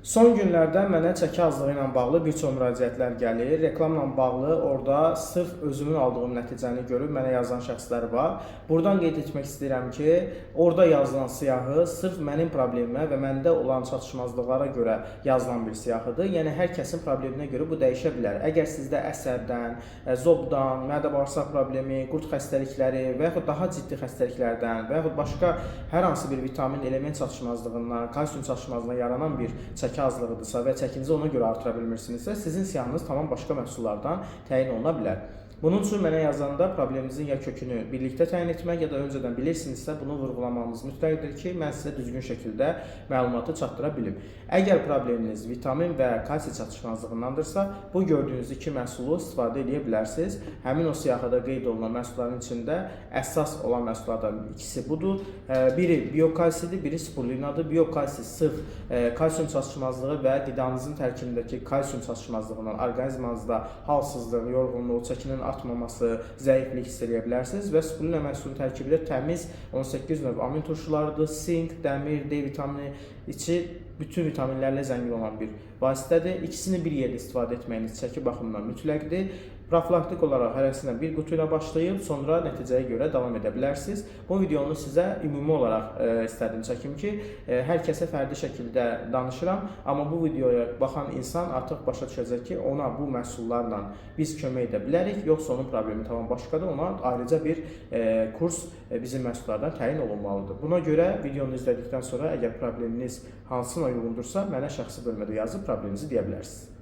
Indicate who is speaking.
Speaker 1: Son günlərdə mənə çəki azlığı ilə bağlı bir çox müraciətlər gəlir. Reklamla bağlı orada sırf özümün aldığım nəticəni görüb mənə yazan şəxslər var. Buradan qeyd etmək istəyirəm ki, orada yazılan siyahı sırf mənim problemimə və məndə olan çatışmazlıqlara görə yazılan bir siyahıdır. Yəni hər kəsin probleminə görə bu dəyişə bilər. Əgər sizdə əsəbdən, zobdan, mədə-bağırsaq problemi, qurd xəstəlikləri və yaxud daha ciddi xəstəliklərdən və yaxud başqa hər hansı bir vitamin element çatışmazlığından, kalsium çatışmazlığından yaranan bir çəki azlığıdırsa və çəkinizi ona görə artıra bilmirsinizsə, sizin siyahınız tamam başqa məhsullardan təyin oluna bilər. Bunun üçün mənə yazanda probleminizin ya kökünü birlikdə təyin etmək, ya da öncədən bilirsinizsə, bunu vurğulamamız mütləqdir ki, mən sizə düzgün şəkildə məlumatı çatdıra bilim. Əgər probleminiz vitamin və kalsium çatışmazlığındandırsa, bu gördüyünüz iki məhsulu istifadə edə bilərsiniz. Həmin o siyahıda qeyd olunan məhsulların içində əsas olan məhsullardan ikisi budur. Biri biokalsidir, biri spirulinadır. Biokalsi sırf kalsium çatışmazlığı və qidanızın tərkibindəki kalsium çatışmazlığından orqanizmanızda halsızlıq, yorğunluq, çəkinin artmaması, zəiflik hiss edə bilərsiniz və spirulina məhsulunun tərkibində təmiz 18 növ amin turşularıdır, sink, dəmir, D vitamini, içi bütün vitaminlərlə zəngin olan bir vasitədir. İkisini bir yerdə istifadə etməyiniz çəki baxımından mütləqdir. Profilaktik olaraq hərəsindən bir qutu ilə başlayıb, sonra nəticəyə görə davam edə bilərsiniz. Bu videonu sizə ümumi olaraq istədim çəkim ki, hər kəsə fərdi şəkildə danışıram. Amma bu videoya baxan insan artıq başa düşəcək ki, ona bu məhsullarla biz kömək edə bilərik, yoxsa onun problemi tamam başqadır. Ona ayrıca bir kurs bizim məhsullardan təyin olunmalıdır. Buna görə videonu izlədikdən sonra əgər probleminiz hansına uyğundursa, mənə şəxsi bölmədə yazıb probleminizi deyə bilərsiniz.